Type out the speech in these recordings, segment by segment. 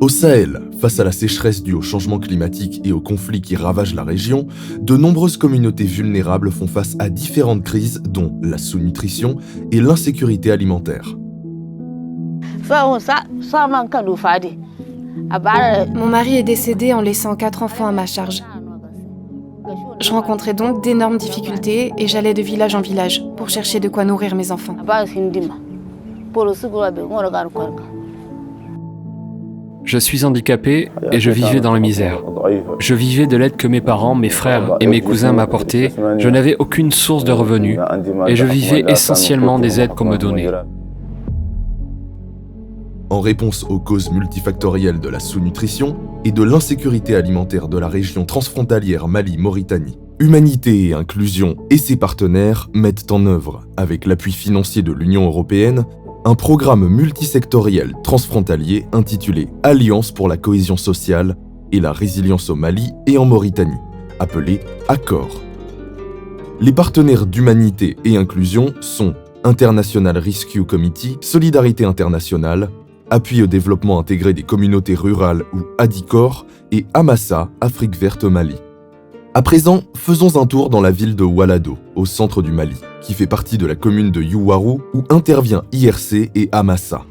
Au Sahel, face à la sécheresse due au changement climatique et aux conflits qui ravagent la région, de nombreuses communautés vulnérables font face à différentes crises dont la sous-nutrition et l'insécurité alimentaire. Mon mari est décédé en laissant 4 enfants à ma charge. Je rencontrais donc d'énormes difficultés et j'allais de village en village pour chercher de quoi nourrir mes enfants. Je suis handicapé et je vivais dans la misère. Je vivais de l'aide que mes parents, mes frères et mes cousins m'apportaient. Je n'avais aucune source de revenus et je vivais essentiellement des aides qu'on me donnait. En réponse aux causes multifactorielles de la sous-nutrition et de l'insécurité alimentaire de la région transfrontalière Mali-Mauritanie, Humanité et Inclusion et ses partenaires mettent en œuvre, avec l'appui financier de l'Union européenne, un programme multisectoriel transfrontalier intitulé Alliance pour la cohésion sociale et la résilience au Mali et en Mauritanie, appelé ACCOR. Les partenaires d'Humanité et Inclusion sont International Rescue Committee, Solidarité Internationale, Appui au développement intégré des communautés rurales ou ADICOR et Amassa, Afrique verte Mali. À présent, faisons un tour dans la ville de Oualado, au centre du Mali, qui fait partie de la commune de Youarou où intervient IRC et Amassa.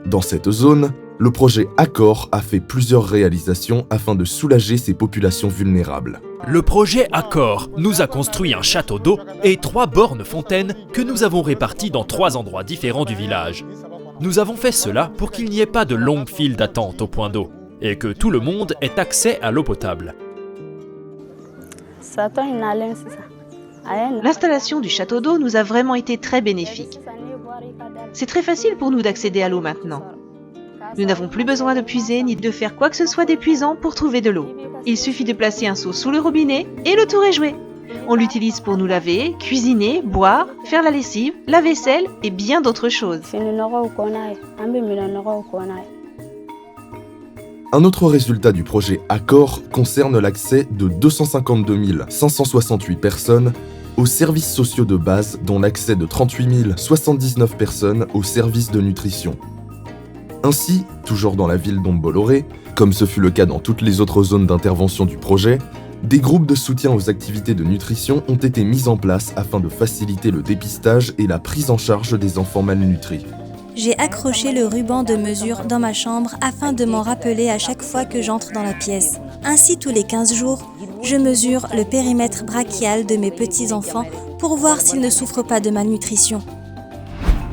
Dans cette zone, le projet ACCOR a fait plusieurs réalisations afin de soulager ces populations vulnérables. Le projet ACCOR nous a construit un château d'eau et 3 bornes fontaines que nous avons réparties dans 3 endroits différents du village. Nous avons fait cela pour qu'il n'y ait pas de longues files d'attente au point d'eau et que tout le monde ait accès à l'eau potable. L'installation du château d'eau nous a vraiment été très bénéfique. C'est très facile pour nous d'accéder à l'eau maintenant. Nous n'avons plus besoin de puiser ni de faire quoi que ce soit d'épuisant pour trouver de l'eau. Il suffit de placer un seau sous le robinet et le tour est joué. On l'utilise pour nous laver, cuisiner, boire, faire la lessive, la vaisselle et bien d'autres choses. Un autre résultat du projet ACCOR concerne l'accès de 252 568 personnes aux services sociaux de base, dont l'accès de 38 079 personnes aux services de nutrition. Ainsi, toujours dans la ville d'Omboloré, comme ce fut le cas dans toutes les autres zones d'intervention du projet, des groupes de soutien aux activités de nutrition ont été mis en place afin de faciliter le dépistage et la prise en charge des enfants malnutris. J'ai accroché le ruban de mesure dans ma chambre afin de m'en rappeler à chaque fois que j'entre dans la pièce. Ainsi, tous les 15 jours, je mesure le périmètre brachial de mes petits-enfants pour voir s'ils ne souffrent pas de malnutrition.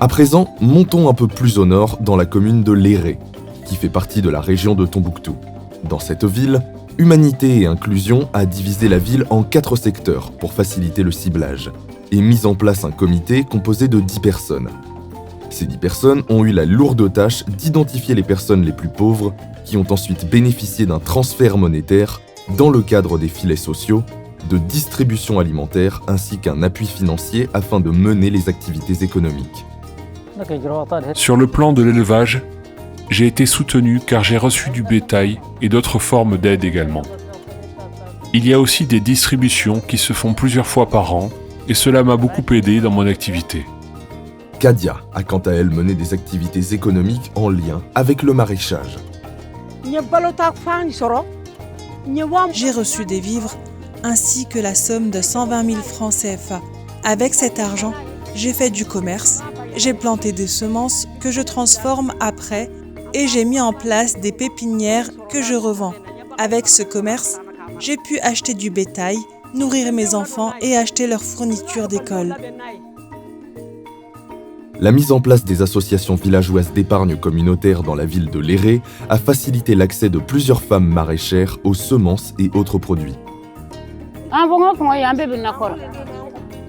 À présent, montons un peu plus au nord dans la commune de Léré, qui fait partie de la région de Tombouctou. Dans cette ville, Humanité et Inclusion a divisé la ville en 4 secteurs pour faciliter le ciblage et mis en place un comité composé de 10 personnes. Ces 10 personnes ont eu la lourde tâche d'identifier les personnes les plus pauvres qui ont ensuite bénéficié d'un transfert monétaire dans le cadre des filets sociaux, de distribution alimentaire ainsi qu'un appui financier afin de mener les activités économiques. Sur le plan de l'élevage, j'ai été soutenu car j'ai reçu du bétail et d'autres formes d'aide également. Il y a aussi des distributions qui se font plusieurs fois par an et cela m'a beaucoup aidé dans mon activité. Kadia a quant à elle mené des activités économiques en lien avec le maraîchage. J'ai reçu des vivres ainsi que la somme de 120 000 francs CFA. Avec cet argent, j'ai fait du commerce, j'ai planté des semences que je transforme après et j'ai mis en place des pépinières que je revends. Avec ce commerce, j'ai pu acheter du bétail, nourrir mes enfants et acheter leurs fournitures d'école. La mise en place des associations villageoises d'épargne communautaire dans la ville de Léré a facilité l'accès de plusieurs femmes maraîchères aux semences et autres produits.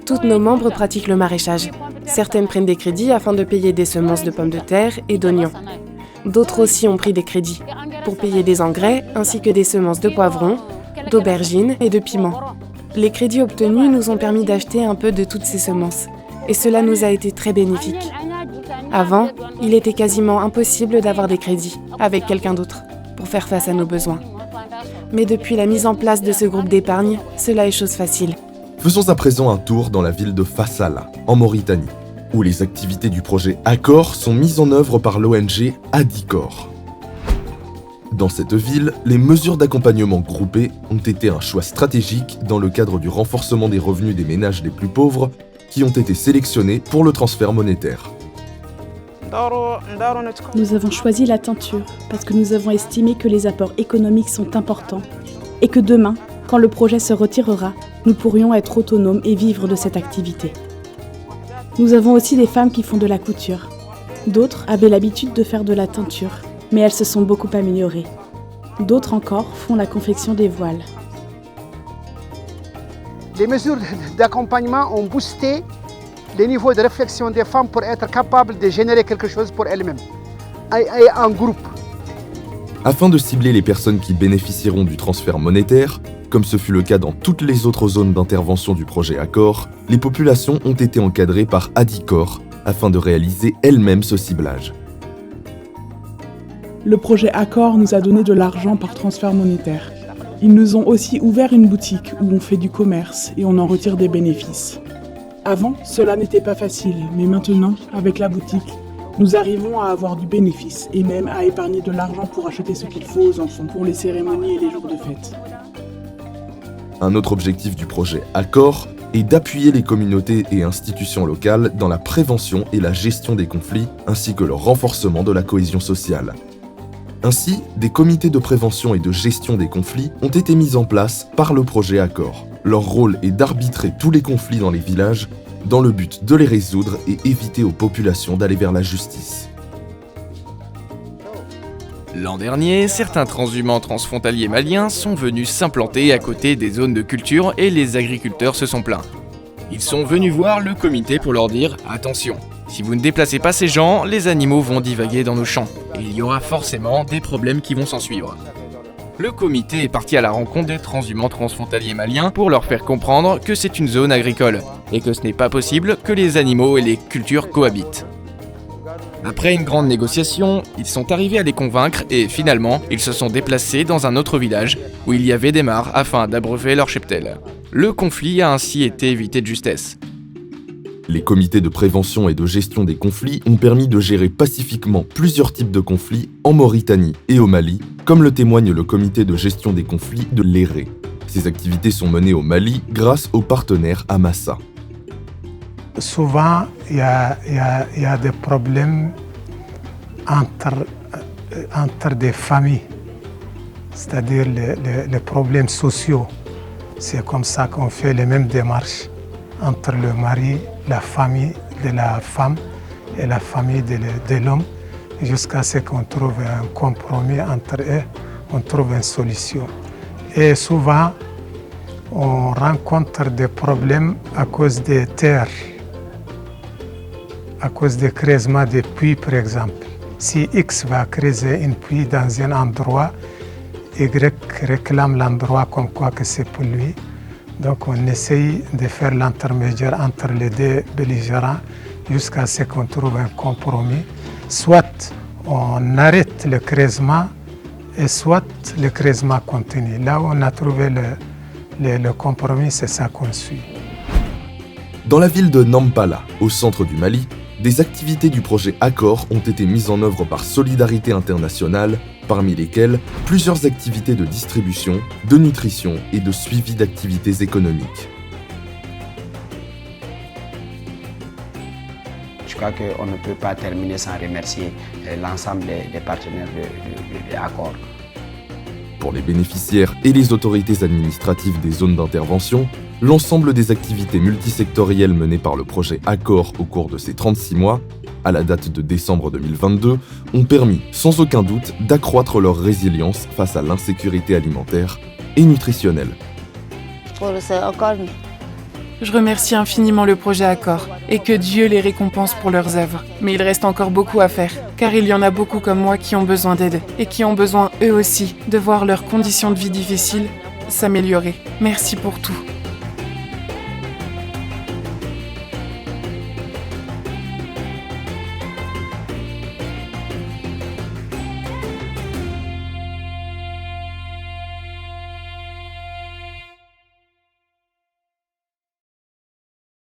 Toutes nos membres pratiquent le maraîchage. Certaines prennent des crédits afin de payer des semences de pommes de terre et d'oignons. D'autres aussi ont pris des crédits pour payer des engrais ainsi que des semences de poivrons, d'aubergines et de piments. Les crédits obtenus nous ont permis d'acheter un peu de toutes ces semences et cela nous a été très bénéfique. Avant, il était quasiment impossible d'avoir des crédits avec quelqu'un d'autre pour faire face à nos besoins. Mais depuis la mise en place de ce groupe d'épargne, cela est chose facile. Faisons à présent un tour dans la ville de Fassala, en Mauritanie, où les activités du projet ACCOR sont mises en œuvre par l'ONG ADICOR. Dans cette ville, les mesures d'accompagnement groupées ont été un choix stratégique dans le cadre du renforcement des revenus des ménages les plus pauvres qui ont été sélectionnés pour le transfert monétaire. Nous avons choisi la teinture parce que nous avons estimé que les apports économiques sont importants et que demain, quand le projet se retirera, nous pourrions être autonomes et vivre de cette activité. Nous avons aussi des femmes qui font de la couture. D'autres avaient l'habitude de faire de la teinture, mais elles se sont beaucoup améliorées. D'autres encore font la confection des voiles. Les mesures d'accompagnement ont boosté les niveaux de réflexion des femmes pour être capables de générer quelque chose pour elles-mêmes, et en groupe. Afin de cibler les personnes qui bénéficieront du transfert monétaire, comme ce fut le cas dans toutes les autres zones d'intervention du projet Accor, les populations ont été encadrées par Adicor afin de réaliser elles-mêmes ce ciblage. Le projet Accor nous a donné de l'argent par transfert monétaire. Ils nous ont aussi ouvert une boutique où on fait du commerce et on en retire des bénéfices. Avant, cela n'était pas facile, mais maintenant, avec la boutique, nous arrivons à avoir du bénéfice et même à épargner de l'argent pour acheter ce qu'il faut aux enfants pour les cérémonies et les jours de fête. Un autre objectif du projet Accor est d'appuyer les communautés et institutions locales dans la prévention et la gestion des conflits, ainsi que le renforcement de la cohésion sociale. Ainsi, des comités de prévention et de gestion des conflits ont été mis en place par le projet Accor. Leur rôle est d'arbitrer tous les conflits dans les villages, dans le but de les résoudre et éviter aux populations d'aller vers la justice. L'an dernier, certains transhumants transfrontaliers maliens sont venus s'implanter à côté des zones de culture et les agriculteurs se sont plaints. Ils sont venus voir le comité pour leur dire « Attention, si vous ne déplacez pas ces gens, les animaux vont divaguer dans nos champs et il y aura forcément des problèmes qui vont s'en suivre. » Le comité est parti à la rencontre des transhumants transfrontaliers maliens pour leur faire comprendre que c'est une zone agricole et que ce n'est pas possible que les animaux et les cultures cohabitent. Après une grande négociation, ils sont arrivés à les convaincre et finalement, ils se sont déplacés dans un autre village où il y avait des mares afin d'abreuver leur cheptel. Le conflit a ainsi été évité de justesse. Les comités de prévention et de gestion des conflits ont permis de gérer pacifiquement plusieurs types de conflits en Mauritanie et au Mali, comme le témoigne le comité de gestion des conflits de l'Éré. Ces activités sont menées au Mali grâce au partenaire Amassa. Souvent, il y a des problèmes entre des familles, c'est-à-dire les problèmes sociaux. C'est comme ça qu'on fait les mêmes démarches entre le mari, la famille de la femme et la famille de l'homme, jusqu'à ce qu'on trouve un compromis entre eux, on trouve une solution. Et souvent, on rencontre des problèmes à cause des terres, à cause des creusements des puits, par exemple. Si X va creuser une puits dans un endroit, Y réclame l'endroit comme quoi que c'est pour lui. Donc on essaye de faire l'intermédiaire entre les deux belligérants jusqu'à ce qu'on trouve un compromis. Soit on arrête le creusement et soit le creusement continue. Là où on a trouvé le compromis, c'est ça qu'on suit. Dans la ville de Nampala, au centre du Mali, des activités du projet Accor ont été mises en œuvre par Solidarité Internationale, parmi lesquelles plusieurs activités de distribution, de nutrition et de suivi d'activités économiques. Je crois qu'on ne peut pas terminer sans remercier l'ensemble des partenaires de Accor. Pour les bénéficiaires et les autorités administratives des zones d'intervention, l'ensemble des activités multisectorielles menées par le projet Accor au cours de ces 36 mois, à la date de décembre 2022, ont permis, sans aucun doute, d'accroître leur résilience face à l'insécurité alimentaire et nutritionnelle. Je remercie infiniment le projet Accor et que Dieu les récompense pour leurs œuvres. Mais il reste encore beaucoup à faire, car il y en a beaucoup comme moi qui ont besoin d'aide et qui ont besoin eux aussi de voir leurs conditions de vie difficiles s'améliorer. Merci pour tout.